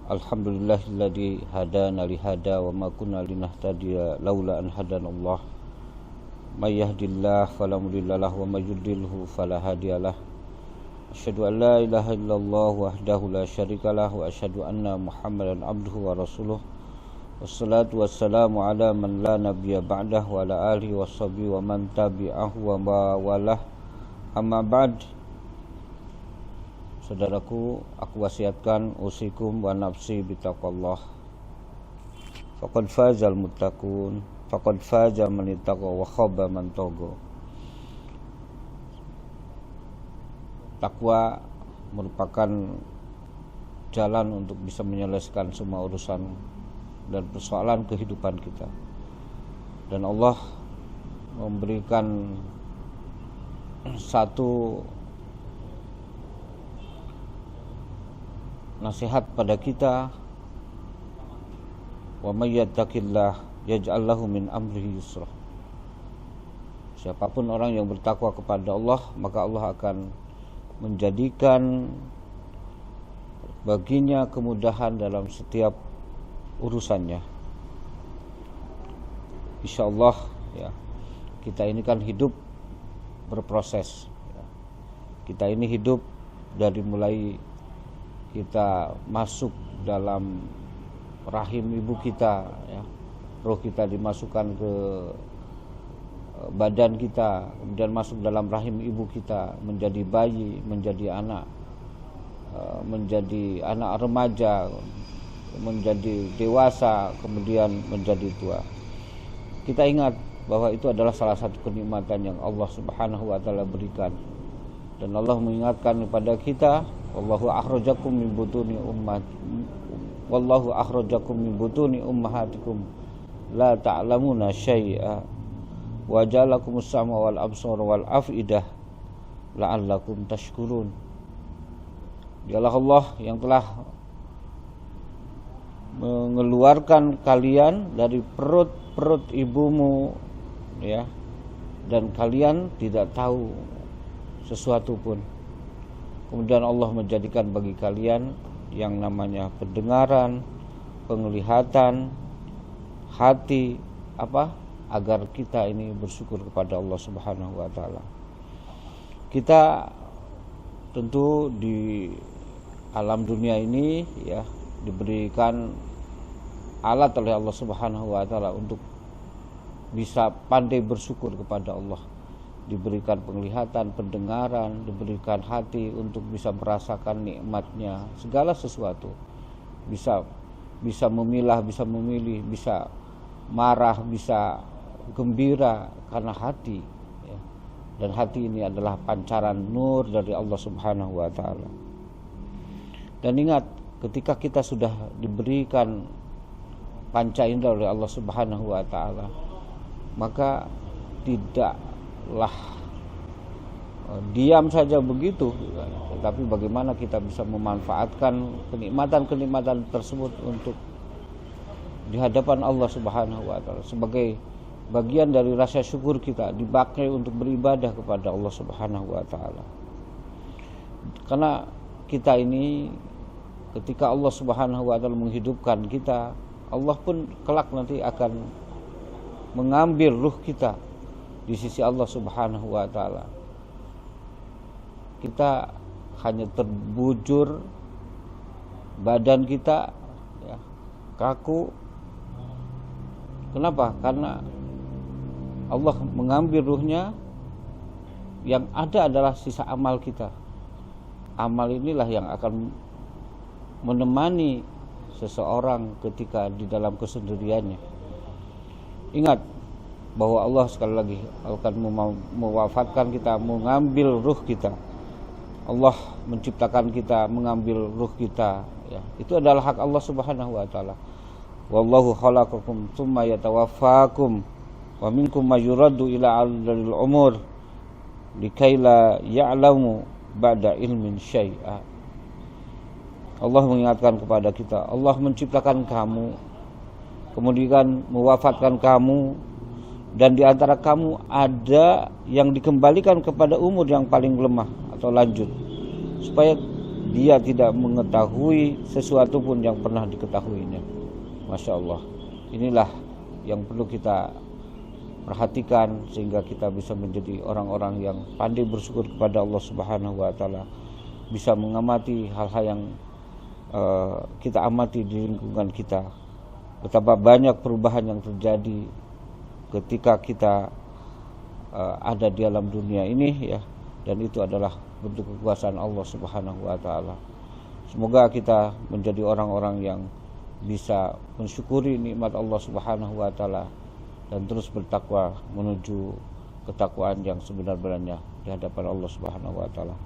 Alhamdulillahilladzi hadana lihada wa ma kunna linahtadiya laula an hadanallah. May yahdihillahu fala mudhillalah wa may yudlilhu fala hadiyalah. Asyhadu an la ilaha illallah wahdahu la syarikalah wa asyhadu anna Muhammadan abduhu wa rasuluh. Wassalatu wassalamu ala man la nabiyya ba'dah wa ala alihi washabihi wa man tabi'ahu wa mawalah. Amma ba'd. Saudaraku, aku wasiatkan usikum wa nafsi bitaqwallah. Faqad fazal muttaqun, faqad faza man ittaqa wa khaba man tagha. Takwa merupakan jalan untuk bisa menyelesaikan semua urusan dan persoalan kehidupan kita. Dan Allah memberikan satu nasihat pada kita, wa may yattaqillah yaj'al lahu min amrihi yusra. Siapapun orang yang bertakwa kepada Allah, maka Allah akan menjadikan baginya kemudahan dalam setiap urusannya. Insyaallah ya. Kita ini kan hidup berproses ya. Kita ini hidup dari mulai kita masuk dalam rahim ibu kita ya. Roh kita dimasukkan ke badan kita, kemudian masuk dalam rahim ibu kita, menjadi bayi, menjadi anak, menjadi anak remaja, menjadi dewasa, kemudian menjadi tua. Kita ingat bahwa itu adalah salah satu kenikmatan yang Allah Subhanahu wa taala berikan. Dan Allah mengingatkan kepada kita, wallahu akhrajakum min butuni wallahu akhrajakum min butuni ummahatikum la ta'lamuna syai'a wa ja'alakumus sam'a wal absara wal afidah la'allakum tashkurun. Dialah Allah yang telah mengeluarkan kalian dari perut ibumu ya, dan kalian tidak tahu sesuatu pun. Kemudian Allah menjadikan bagi kalian yang namanya pendengaran, penglihatan, hati, agar kita ini bersyukur kepada Allah Subhanahu wa taala. Kita tentu di alam dunia ini ya diberikan alat oleh Allah Subhanahu wa taala untuk bisa pandai bersyukur kepada Allah. Diberikan penglihatan, pendengaran, diberikan hati untuk bisa merasakan nikmatnya segala sesuatu. Bisa memilah, bisa memilih, bisa marah, bisa gembira karena hati ya. Dan hati ini adalah pancaran nur dari Allah Subhanahu wa taala. Dan ingat, ketika kita sudah diberikan panca indera oleh Allah Subhanahu wa taala, maka tidaklah diam saja begitu, tetapi bagaimana kita bisa memanfaatkan kenikmatan-kenikmatan tersebut untuk di hadapan Allah Subhanahu wa taala sebagai bagian dari rasa syukur kita, dipakai untuk beribadah kepada Allah Subhanahu wa taala. Karena kita ini ketika Allah Subhanahu wa taala menghidupkan kita, Allah pun kelak nanti akan mengambil ruh kita di sisi Allah Subhanahu wa taala. Kita hanya terbujur, badan kita ya, kaku. Kenapa? Karena Allah mengambil ruhnya, yang ada adalah sisa amal kita. Amal inilah yang akan menemani seseorang ketika di dalam kesendiriannya. Ingat bahwa Allah sekali lagi akan mewafatkan kita, mengambil ruh kita. Allah menciptakan kita, mengambil ruh kita ya. Itu adalah hak Allah Subhanahu wa taala. Wallahu khalaqakum tsumma yatawaffakum wa minkum may yuraddu ila ardhil umur likaila ya'lamu ba'da ilmin syai'a. Allah mengingatkan kepada kita, Allah menciptakan kamu, kemudian mewafatkan kamu, dan di antara kamu ada yang dikembalikan kepada umur yang paling lemah atau lanjut, supaya dia tidak mengetahui sesuatu pun yang pernah diketahuinya. Masya Allah. Inilah yang perlu kita perhatikan sehingga kita bisa menjadi orang-orang yang pandai bersyukur kepada Allah Subhanahu wa taala, bisa mengamati hal-hal yang kita amati di lingkungan kita. Betapa banyak perubahan yang terjadi ketika kita ada di alam dunia ini ya, dan itu adalah bentuk kekuasaan Allah Subhanahu wa taala. Semoga kita menjadi orang-orang yang bisa mensyukuri nikmat Allah Subhanahu wa taala dan terus bertakwa menuju ketakwaan yang sebenar-benarnya di hadapan Allah Subhanahu wa taala.